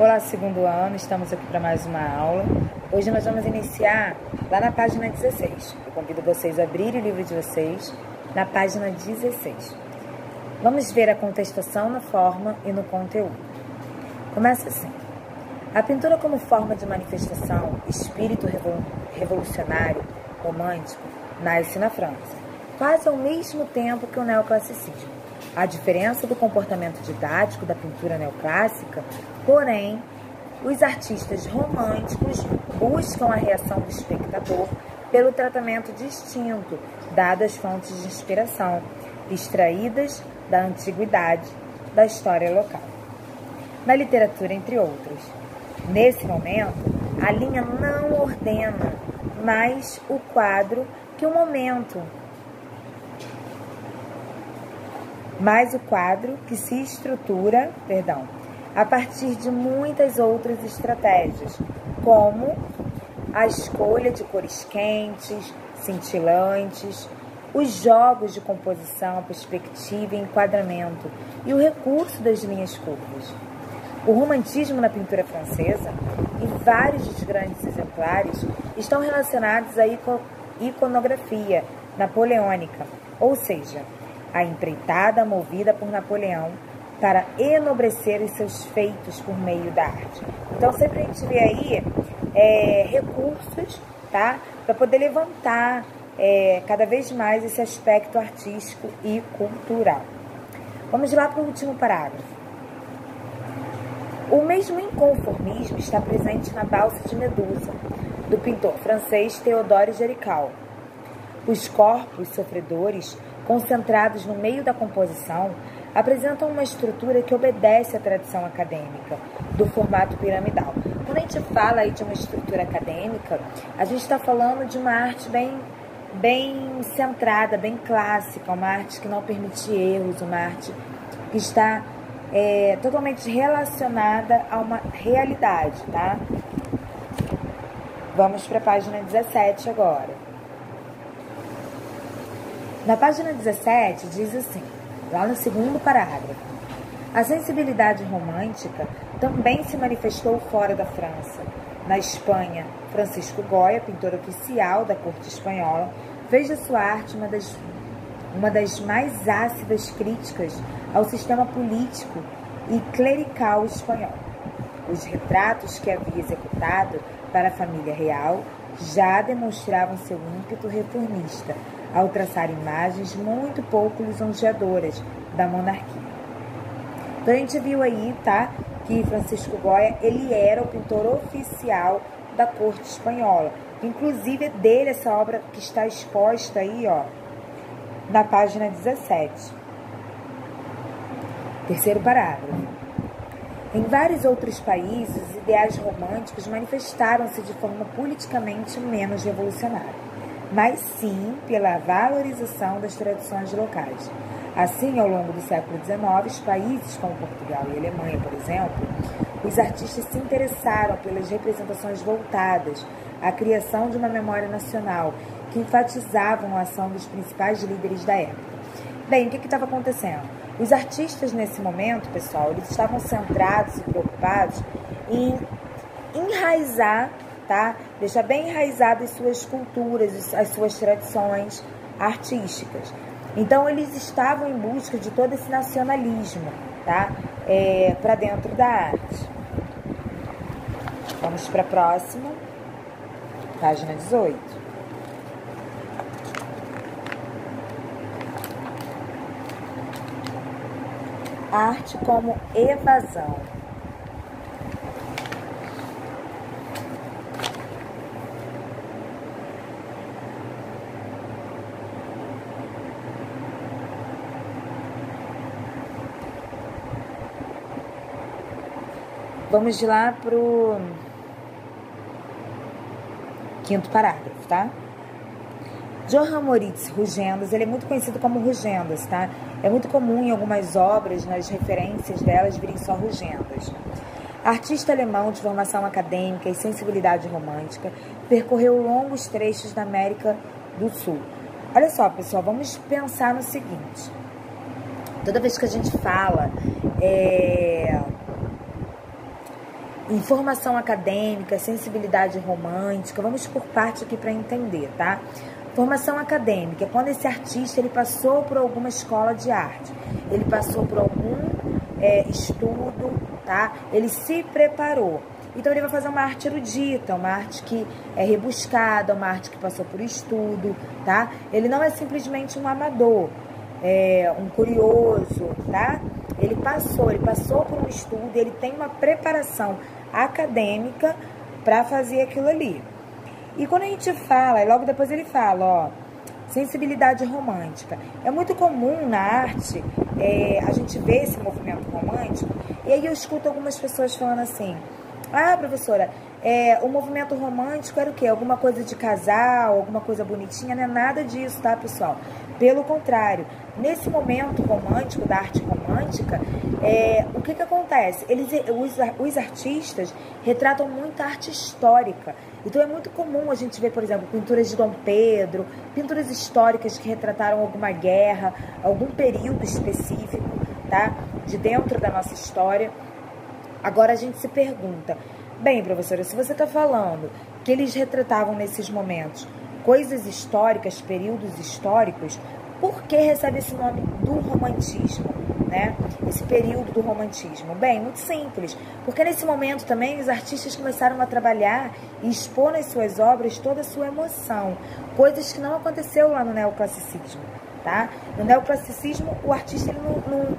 Olá, segundo ano, estamos aqui para mais uma aula. Hoje nós vamos iniciar lá na página 16. Eu convido vocês a abrirem o livro de vocês na página 16. Vamos ver a contestação na forma e no conteúdo. Começa assim. A pintura como forma de manifestação, espírito revolucionário, romântico, nasce na França, quase ao mesmo tempo que o neoclassicismo. A diferença do comportamento didático da pintura neoclássica, porém, os artistas românticos buscam a reação do espectador pelo tratamento distinto, dado as fontes de inspiração, extraídas da antiguidade, da história local. Na literatura, entre outros. Nesse momento, a linha não ordena mais o quadro que o momento, mas o quadro que se estrutura, a partir de muitas outras estratégias, como a escolha de cores quentes, cintilantes, os jogos de composição, perspectiva e enquadramento e o recurso das linhas curvas. O romantismo na pintura francesa e vários dos grandes exemplares estão relacionados à iconografia napoleônica, ou seja, a empreitada movida por Napoleão para enobrecer os seus feitos por meio da arte. Então, sempre a gente vê aí recursos, tá? Para poder levantar cada vez mais esse aspecto artístico e cultural. Vamos lá para o último parágrafo. O mesmo inconformismo está presente na Valsa de Medusa, do pintor francês Théodore Géricault. Os corpos sofredores, concentrados no meio da composição, apresentam uma estrutura que obedece à tradição acadêmica do formato piramidal. Quando a gente fala aí de uma estrutura acadêmica, a gente está falando de uma arte bem centrada, bem clássica, uma arte que não permite erros, uma arte que está totalmente relacionada a uma realidade, tá? Vamos para a página 17 agora. Na página 17 diz assim, lá no segundo parágrafo, a sensibilidade romântica também se manifestou fora da França. Na Espanha, Francisco Goya, pintor oficial da corte espanhola, fez de sua arte uma das mais ácidas críticas ao sistema político e clerical espanhol. Os retratos que havia executado para a família real já demonstravam seu ímpeto reformista, ao traçar imagens muito pouco lisonjeadoras da monarquia. Então a gente viu aí, tá, que Francisco Goya, ele era o pintor oficial da corte espanhola. Inclusive é dele essa obra que está exposta aí, ó, na página 17. Terceiro parágrafo. Em vários outros países, os ideais românticos manifestaram-se de forma politicamente menos revolucionária, mas sim pela valorização das tradições locais. Assim, ao longo do século XIX, os países como Portugal e Alemanha, por exemplo, os artistas se interessaram pelas representações voltadas à criação de uma memória nacional, que enfatizavam a ação dos principais líderes da época. Bem, o que estava acontecendo? Os artistas, nesse momento, pessoal, eles estavam centrados e preocupados em enraizar, tá? Deixar bem enraizado as suas culturas, as suas tradições artísticas. Então, eles estavam em busca de todo esse nacionalismo, tá? Para dentro da arte. Vamos para a próxima, página 18. Arte como evasão. Vamos de lá para o quinto parágrafo, tá? Johann Moritz Rugendas, ele é muito conhecido como Rugendas, tá? É muito comum em algumas obras, nas referências delas, virem só Rugendas. Artista alemão de formação acadêmica e sensibilidade romântica, percorreu longos trechos da América do Sul. Olha só, pessoal, vamos pensar no seguinte. Toda vez que a gente fala Formação acadêmica, sensibilidade romântica. Vamos por parte aqui para entender, tá? Formação acadêmica, quando esse artista ele passou por alguma escola de arte, ele passou por algum estudo, tá? Ele se preparou. Então ele vai fazer uma arte erudita, uma arte que é rebuscada, uma arte que passou por estudo, tá? Ele não é simplesmente um amador, um curioso, tá? Ele passou por um estudo, ele tem uma preparação acadêmica para fazer aquilo ali. E quando a gente fala, logo depois ele fala, ó, sensibilidade romântica. É muito comum na arte a gente ver esse movimento romântico, e aí eu escuto algumas pessoas falando assim, ah, professora, o movimento romântico era o quê? Alguma coisa de casal, alguma coisa bonitinha? Não é nada disso, tá, pessoal? Pelo contrário, nesse momento romântico, da arte romântica, o que acontece? Os artistas retratam muita arte histórica. Então é muito comum a gente ver, por exemplo, pinturas de Dom Pedro, pinturas históricas que retrataram alguma guerra, algum período específico, tá? De dentro da nossa história. Agora a gente se pergunta, bem, professora, se você está falando que eles retratavam nesses momentos coisas históricas, períodos históricos, por que recebe esse nome do romantismo, né? Esse período do romantismo? Bem, muito simples, porque nesse momento também os artistas começaram a trabalhar e expor nas suas obras toda a sua emoção, coisas que não aconteceu lá no neoclassicismo, tá? No neoclassicismo, o artista ele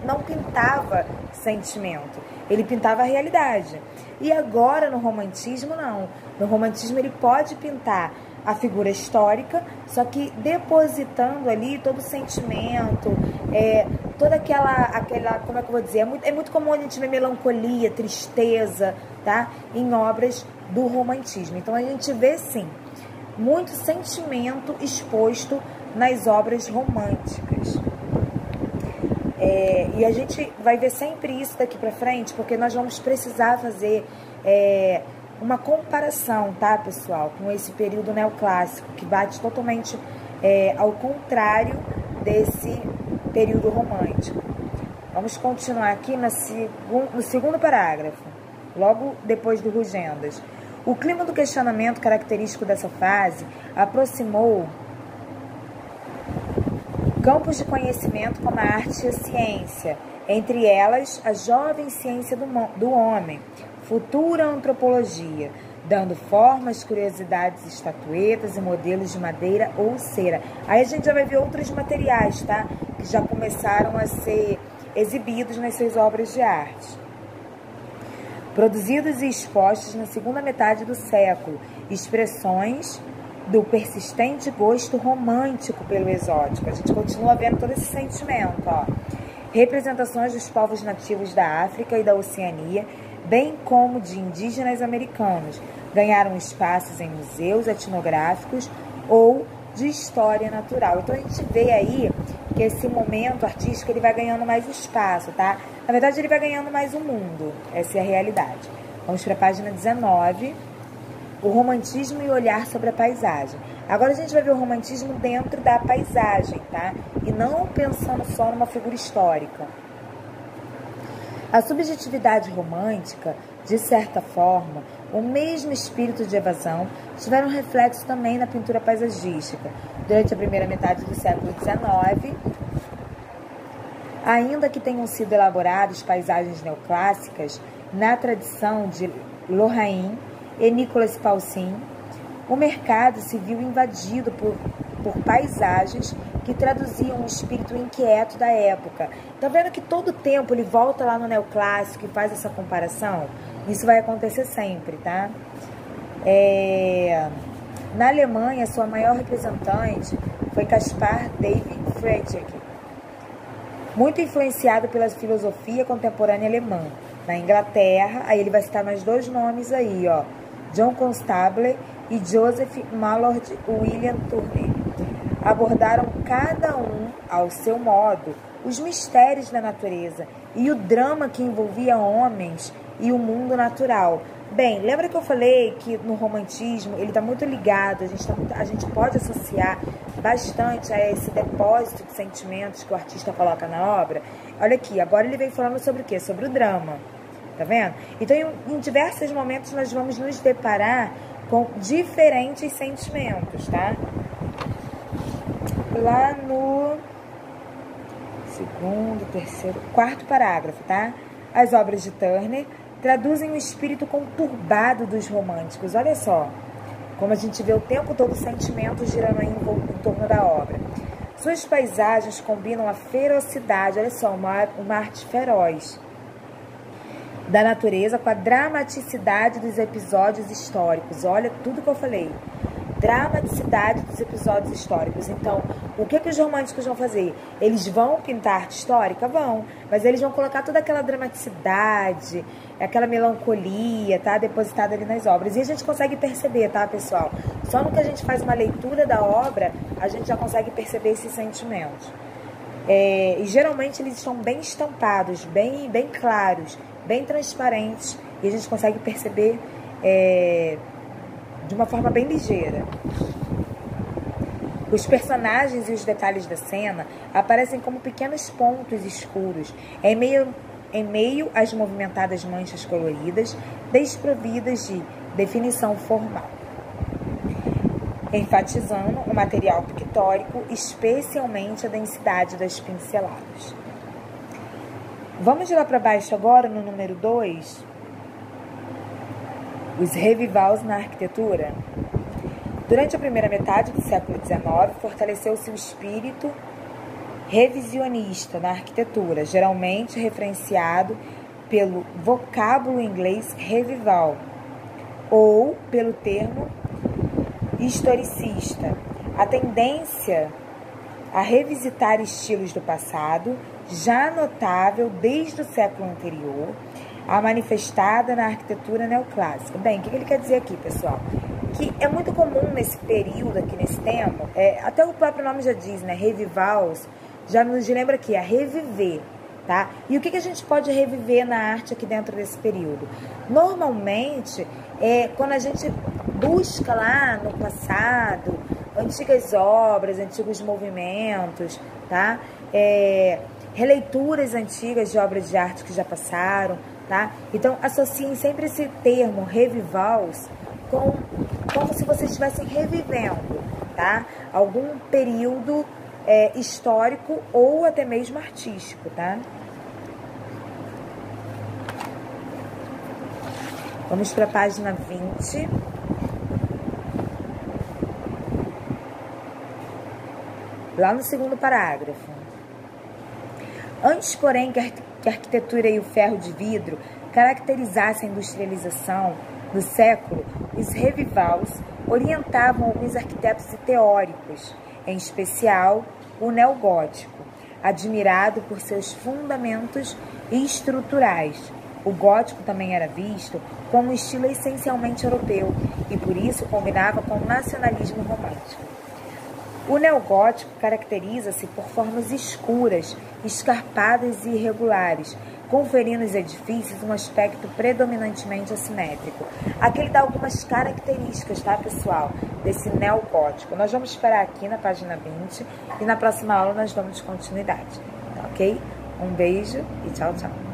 não pintava sentimento, ele pintava a realidade. E agora no romantismo, não. No romantismo ele pode pintar a figura histórica, só que depositando ali todo o sentimento, toda aquela, como é que eu vou dizer, é muito comum a gente ver melancolia, tristeza, tá? Em obras do romantismo. Então a gente vê, sim, muito sentimento exposto nas obras românticas. E a gente vai ver sempre isso daqui pra frente, porque nós vamos precisar fazer uma comparação, tá, pessoal, com esse período neoclássico, que bate totalmente ao contrário desse período romântico. Vamos continuar aqui no segundo parágrafo, logo depois do Rugendas. O clima do questionamento característico dessa fase aproximou campos de conhecimento como a arte e a ciência, entre elas a jovem ciência do homem, futura antropologia, dando forma às curiosidades, estatuetas e modelos de madeira ou cera. Aí a gente já vai ver outros materiais, tá? Que já começaram a ser exibidos nas suas obras de arte. Produzidos e expostos na segunda metade do século, expressões do persistente gosto romântico pelo exótico. A gente continua vendo todo esse sentimento, ó. Representações dos povos nativos da África e da Oceania, bem como de indígenas americanos, ganharam espaços em museus etnográficos ou de história natural. Então a gente vê aí que esse momento artístico ele vai ganhando mais espaço, tá? Na verdade ele vai ganhando mais o mundo, essa é a realidade. Vamos para a página 19. O romantismo e o olhar sobre a paisagem. Agora a gente vai ver o romantismo dentro da paisagem, tá? E não pensando só numa figura histórica. A subjetividade romântica, de certa forma, o mesmo espírito de evasão, tiveram reflexo também na pintura paisagística. Durante a primeira metade do século XIX, ainda que tenham sido elaboradas paisagens neoclássicas na tradição de Lorrain e Nicolas Poussin, o mercado se viu invadido por paisagens que traduziam o espírito inquieto da época. Tá vendo que todo tempo ele volta lá no neoclássico e faz essa comparação? Isso vai acontecer sempre, tá? Na Alemanha, sua maior representante foi Caspar David Friedrich, muito influenciado pela filosofia contemporânea alemã. Na Inglaterra, aí ele vai citar mais dois nomes aí, ó, John Constable e Joseph Mallord William Turner. Abordaram cada um, ao seu modo, os mistérios da natureza e o drama que envolvia homens e o mundo natural. Bem, lembra que eu falei que no romantismo ele está muito ligado, a gente pode associar bastante a esse depósito de sentimentos que o artista coloca na obra? Olha aqui, agora ele vem falando sobre o quê? Sobre o drama. tá vendo? Então, em diversos momentos, nós vamos nos deparar com diferentes sentimentos, tá? Lá no segundo, terceiro, quarto parágrafo, tá? As obras de Turner traduzem o espírito conturbado dos românticos. Olha só, como a gente vê o tempo todo sentimentos girando aí em torno da obra. Suas paisagens combinam a ferocidade, olha só, uma arte feroz da natureza com a dramaticidade dos episódios históricos. Olha tudo que eu falei. Dramaticidade dos episódios históricos. Então, o que os românticos vão fazer? Eles vão pintar arte histórica? Vão. Mas eles vão colocar toda aquela dramaticidade, aquela melancolia, tá? Depositada ali nas obras. E a gente consegue perceber, tá, pessoal? Só no que a gente faz uma leitura da obra, a gente já consegue perceber esses sentimentos. E geralmente eles estão bem estampados, bem claros, bem transparentes. E a gente consegue perceber de uma forma bem ligeira. Os personagens e os detalhes da cena aparecem como pequenos pontos escuros em meio às movimentadas manchas coloridas, desprovidas de definição formal, enfatizando o material pictórico, especialmente a densidade das pinceladas. Vamos de lá para baixo agora, no número 2. Os revivals na arquitetura. Durante a primeira metade do século XIX, fortaleceu-se o espírito revisionista na arquitetura, geralmente referenciado pelo vocábulo inglês revival, ou pelo termo historicista. A tendência a revisitar estilos do passado, já notável desde o século anterior, a manifestada na arquitetura neoclássica. Bem, o que ele quer dizer aqui, pessoal? Que é muito comum nesse período aqui, nesse tempo, até o próprio nome já diz, né? Revivals, já nos lembra aqui, a reviver, tá? E o que a gente pode reviver na arte aqui dentro desse período? Normalmente, quando a gente busca lá no passado, antigas obras, antigos movimentos, tá? Releituras antigas de obras de arte que já passaram, tá? Então, associem sempre esse termo, revivals, como se vocês estivessem revivendo, tá? Algum período histórico ou até mesmo artístico, tá? Vamos para a página 20. Lá no segundo parágrafo. Antes, porém, que a arquitetura e o ferro de vidro caracterizassem a industrialização do século, os revivals orientavam alguns arquitetos e teóricos, em especial o neogótico, admirado por seus fundamentos estruturais. O gótico também era visto como um estilo essencialmente europeu e, por isso, combinava com o nacionalismo romântico. O neogótico caracteriza-se por formas escuras, escarpadas e irregulares, conferindo aos edifícios um aspecto predominantemente assimétrico. Aqui ele dá algumas características, tá, pessoal, desse neogótico. Nós vamos esperar aqui na página 20 e na próxima aula nós damos continuidade, tá, ok? Um beijo e tchau, tchau.